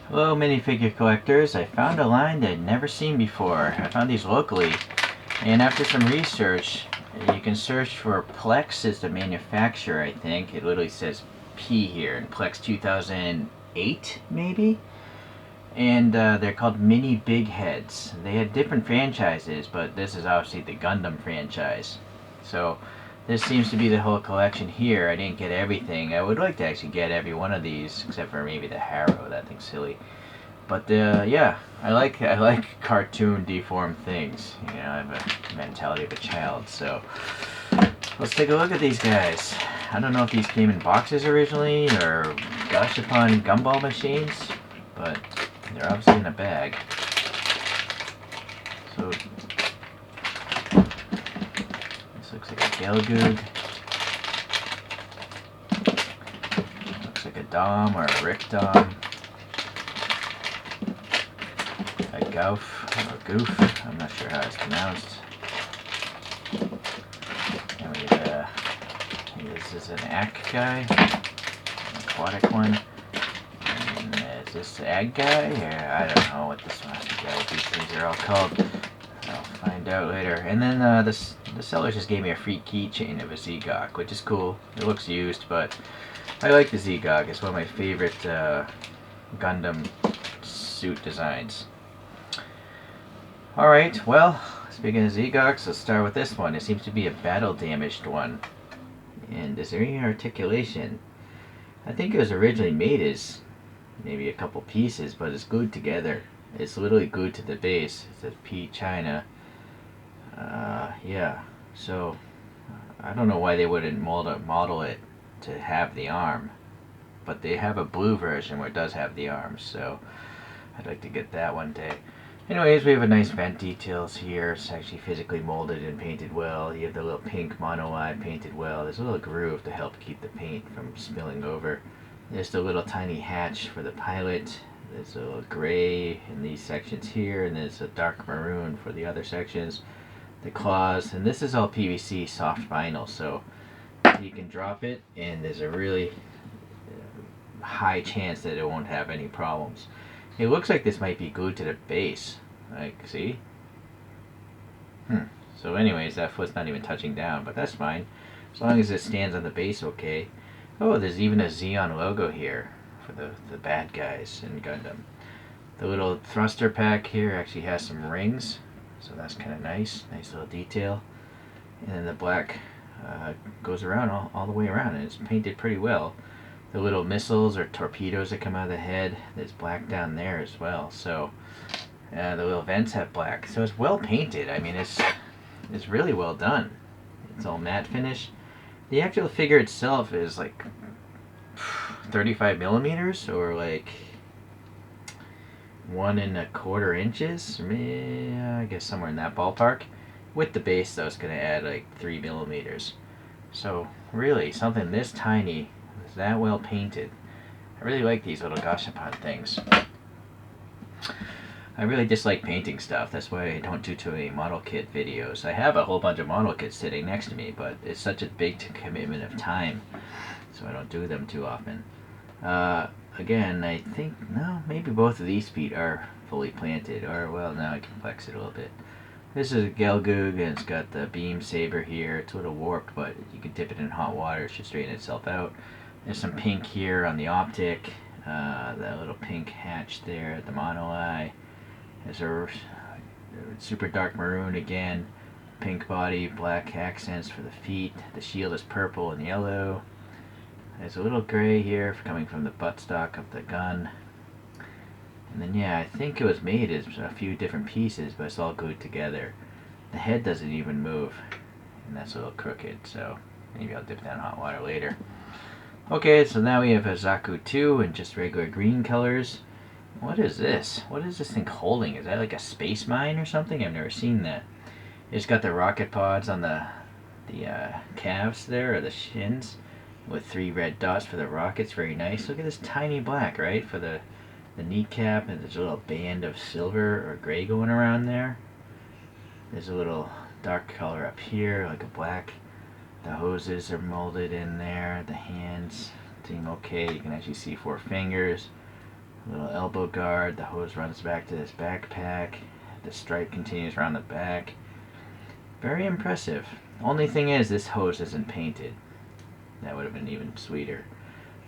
Hello, minifigure collectors. I found a line that I'd never seen before. I found these locally, and after some research, you can search for Plex as the manufacturer, I think. It literally says P here, and Plex 2008, maybe? And they're called Mini Big Heads. They had different franchises, but this is obviously the Gundam franchise. So, this seems to be the whole collection here. I didn't get everything. I would like to actually get every one of these, except for maybe the Harrow. That thing's silly. But yeah, I like cartoon deformed things. You know, I have a mentality of a child. So let's take a look at these guys. I don't know if these came in boxes originally or Gashapon gumball machines, but they're obviously in a bag. So this looks like a Gelgoog. Looks like a Dom or a Rick Dom. A Goof, or Goof, I'm not sure how it's pronounced. And this is an Ak guy, an aquatic one. And is this Ag guy? Or I don't know what this these things are all called. I'll find out later. And then the seller just gave me a free keychain of a Zgok, which is cool. It looks used, but I like the Zgok. It's one of my favorite Gundam suit designs. Alright, well, speaking of Zgoks, let's start with this one. It seems to be a battle damaged one. And is there any articulation? I think it was originally made as maybe a couple pieces, but it's glued together. It's literally glued to the base. It says P China. Yeah, so I don't know why they wouldn't model it to have the arm. But they have a blue version where it does have the arms, so I'd like to get that one day. Anyways, we have a nice vent details here. It's actually physically molded and painted well. You have the little pink mono eye painted well. There's a little groove to help keep the paint from spilling over. There's the little tiny hatch for the pilot. There's a little gray in these sections here, and there's a dark maroon for the other sections. The claws, and this is all PVC soft vinyl, so you can drop it, and there's a really high chance that it won't have any problems. It looks like this might be glued to the base. Like, see? So anyways, that foot's not even touching down, but that's fine. As long as it stands on the base okay. Oh, there's even a Xeon logo here for the bad guys in Gundam. The little thruster pack here actually has some rings, so that's kind of nice. Nice little detail. And then the black goes around all the way around, and it's painted pretty well. The little missiles or torpedoes that come out of the head, there's black down there as well. So the little vents have black. So it's well painted. I mean, it's really well done. It's all matte finish. The actual figure itself is like 35 millimeters or like 1¼ inches. I guess somewhere in that ballpark. With the base though, it's going to add like 3 millimeters. So really, something this tiny is that well painted. I really like these little gashapon things. I really dislike painting stuff. That's why I don't do too many model kit videos. I have a whole bunch of model kits sitting next to me, but it's such a big commitment of time, so I don't do them too often. Again, I think, no, maybe both of these feet are fully planted, or, well, now I can flex it a little bit. This is a Gelgoog, and it's got the beam saber here. It's a little warped, but you can dip it in hot water. It should straighten itself out. There's some pink here on the optic. That little pink hatch there at the mono eye. There's a super dark maroon again. Pink body, black accents for the feet. The shield is purple and yellow. There's a little gray here coming from the buttstock of the gun. And then, yeah, I think it was made as a few different pieces, but it's all glued together. The head doesn't even move, and that's a little crooked, so maybe I'll dip that in hot water later. Okay, so now we have a Zaku 2 in just regular green colors. What is this? What is this thing holding? Is that like a space mine or something? I've never seen that. It's got the rocket pods on the calves there, or the shins, with 3 red dots for the rockets. Very nice. Look at this tiny black, right, for the kneecap, and there's a little band of silver or gray going around there. There's a little dark color up here, like a black. The hoses are molded in there. The hands seem okay. You can actually see 4 fingers. Little elbow guard. The hose runs back to this backpack. The stripe continues around the back. Very impressive. Only thing is, this hose isn't painted. That would have been even sweeter.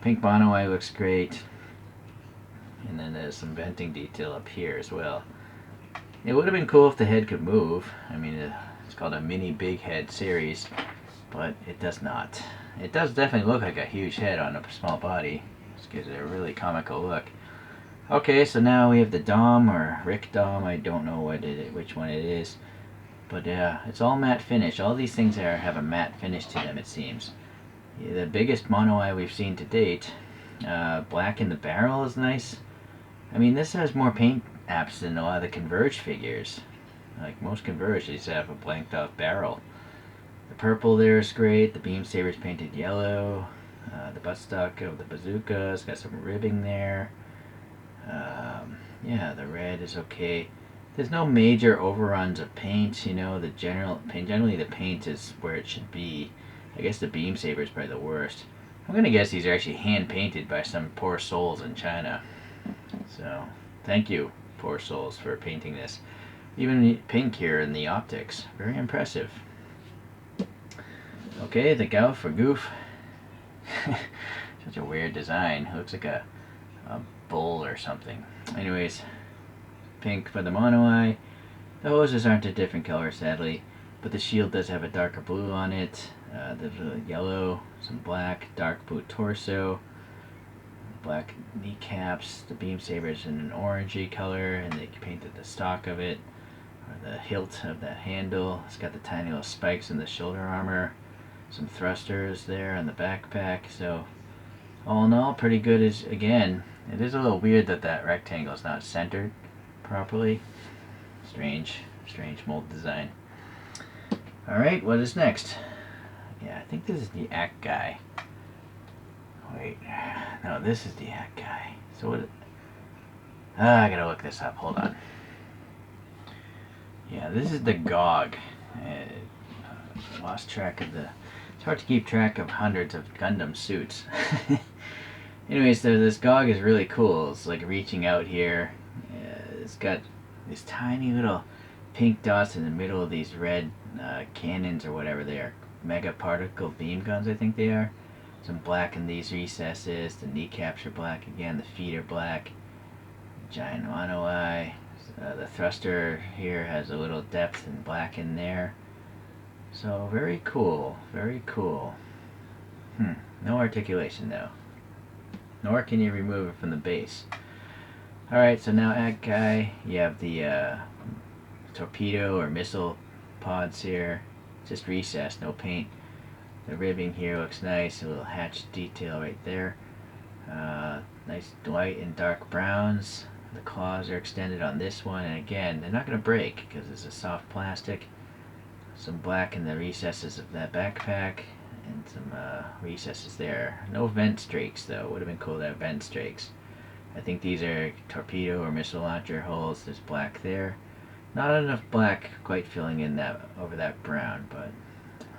Pink mono eye looks great. And then there's some venting detail up here as well. It would have been cool if the head could move. I mean, it's called a mini big head series, but it does not. It does definitely look like a huge head on a small body. This gives it a really comical look. Okay, so now we have the Dom, or Rick Dom. I don't know which one it is. But yeah, it's all matte finish. All these things have a matte finish to them, it seems. Yeah, the biggest mono eye we've seen to date. Black in the barrel is nice. I mean, this has more paint apps than a lot of the Converge figures. Like most Converge, they just have a blanked off barrel. The purple there is great. The beam saber's painted yellow. The buttstock of the bazooka's got some ribbing there. Yeah, the red is okay. There's no major overruns of paint, you know. Generally the paint is where it should be. I guess the beam saber is probably the worst. I'm gonna guess these are actually hand painted by some poor souls in China. So, thank you, poor souls, for painting this. Even pink here in the optics, very impressive. Okay, the Goof or Goof. Such a weird design. It looks like a bull or something. Anyways, pink for the mono eye. The hoses aren't a different color, sadly, but the shield does have a darker blue on it. There's a yellow, some black, dark blue torso, black kneecaps. The beam saber's in an orangey color, and they painted the stock of it, or the hilt of that handle. It's got the tiny little spikes in the shoulder armor, some thrusters there on the backpack. So all in all, pretty good. Again, it is a little weird that rectangle is not centered properly. Strange mold design. Alright, what is next? Yeah, I think this is the Act guy. Wait, no, this is the Act guy. So what? I gotta look this up, hold on. Yeah, this is the GOG. Lost track of it's hard to keep track of hundreds of Gundam suits. Anyways, so this GOG is really cool. It's like reaching out here. It's got these tiny little pink dots in the middle of these red cannons or whatever they are. Mega particle beam guns, I think they are. Some black in these recesses. The kneecaps are black again. The feet are black. Giant mono eye. The thruster here has a little depth and black in there. So very cool. Very cool. No articulation though. Nor can you remove it from the base. Alright, so now Act guy, you have the torpedo or missile pods here. Just recessed, no paint. The ribbing here looks nice, a little hatch detail right there. Nice light and dark browns. The claws are extended on this one, and again, they're not going to break because it's a soft plastic. Some black in the recesses of that backpack, and some recesses there. No vent streaks though, would have been cool to have vent streaks. I think these are torpedo or missile launcher holes. There's black there. Not enough black quite filling in that over that brown, but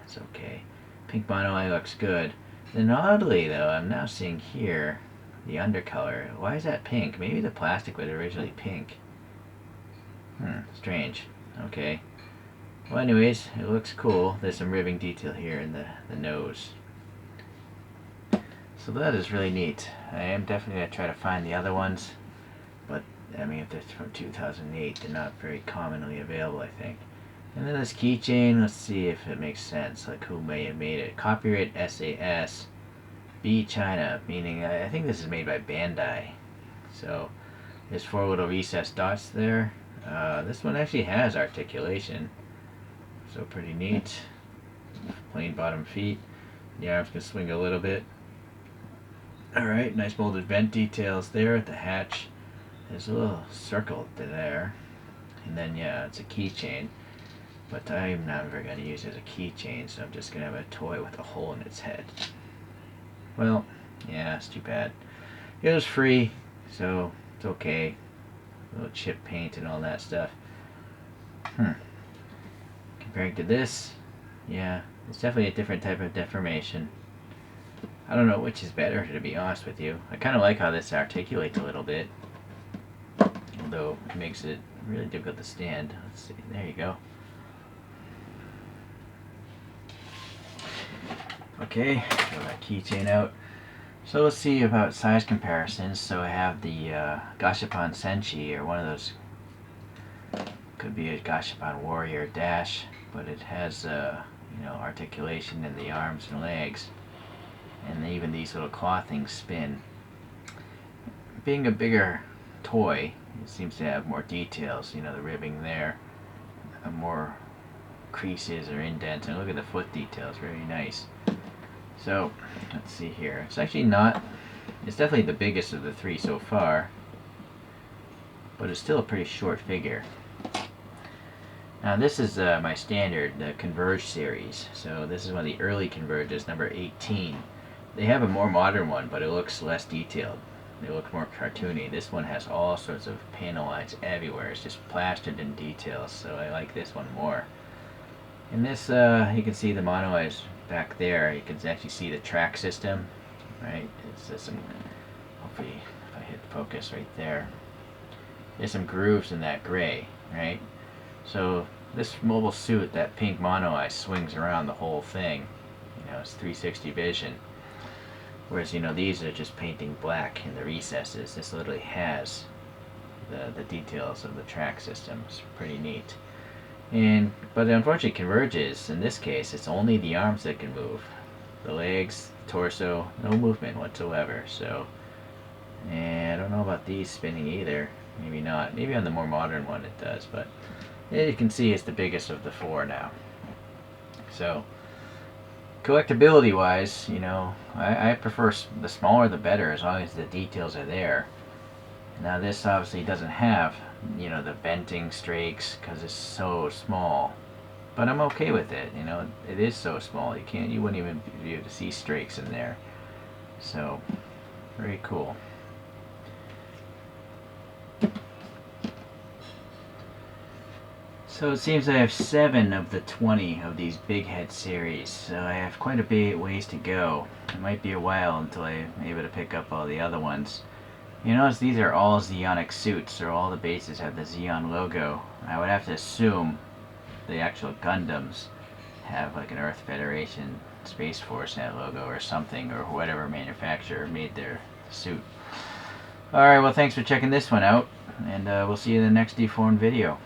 it's okay. Pink mono eye looks good. Then oddly though, I'm now seeing here the undercolor. Why is that pink? Maybe the plastic was originally pink. Strange. Okay. Well, anyways, it looks cool. There's some ribbing detail here in the nose. So that is really neat. I am definitely going to try to find the other ones, but I mean, if they're from 2008, they're not very commonly available, I think. And then this keychain, let's see if it makes sense, like who may have made it. Copyright SAS, B China, meaning I think this is made by Bandai. So there's 4 little recessed dots there. This one actually has articulation, so pretty neat. Plain bottom feet. The arms can swing a little bit. Alright, nice molded vent details there at the hatch. There's a little circle there. And then, yeah, it's a keychain. But I'm not going to use it as a keychain, so I'm just going to have a toy with a hole in its head. Well, yeah, it's too bad. It was free, so it's okay. A little chip paint and all that stuff. Comparing to this, yeah, it's definitely a different type of deformation. I don't know which is better, to be honest with you. I kind of like how this articulates a little bit. although it makes it really difficult to stand. Let's see, there you go. Okay, got that keychain out. So let's see about size comparisons. So I have the Gashapon Senshi, or one of those, could be a Gashapon Warrior Dash, but it has you know, articulation in the arms and legs, and even these little claw things spin. Being a bigger toy, it seems to have more details. You know, the ribbing there, more creases or indents, and look at the foot details, very nice. So let's see here. It's actually not, it's definitely the biggest of the three so far, but it's still a pretty short figure. Now this is my standard, the Converge series. So this is one of the early Converges, number 18. They have a more modern one, but it looks less detailed. They look more cartoony. This one has all sorts of panel lines everywhere. It's just plastered in details, so I like this one more. In this, you can see the mono eyes back there. You can actually see the track system, right? It's some, hopefully if I hit focus right there, there's some grooves in that gray, right? So this mobile suit, that pink mono eye, swings around the whole thing. You know, it's 360 vision. Whereas, you know, these are just painting black in the recesses. This literally has the details of the track system. It's pretty neat. But unfortunately, Converges, in this case, it's only the arms that can move. The legs, the torso, no movement whatsoever. So, and I don't know about these spinning either. Maybe not. Maybe on the more modern one it does, but yeah, you can see it's the biggest of the four now. So, collectability wise, you know, I prefer the smaller the better, as long as the details are there. Now this obviously doesn't have, you know, the venting strakes because it's so small, but I'm okay with it. You know, it is so small, you wouldn't even be able to see strakes in there. So very cool. So it seems I have 7 of the 20 of these big head series, so I have quite a bit ways to go. It might be a while until I'm able to pick up all the other ones. You notice these are all Zeonic suits, so all the bases have the Zeon logo. I would have to assume the actual Gundams have like an Earth Federation Space Force logo or something, or whatever manufacturer made their suit. Alright, well thanks for checking this one out, and we'll see you in the next deformed video.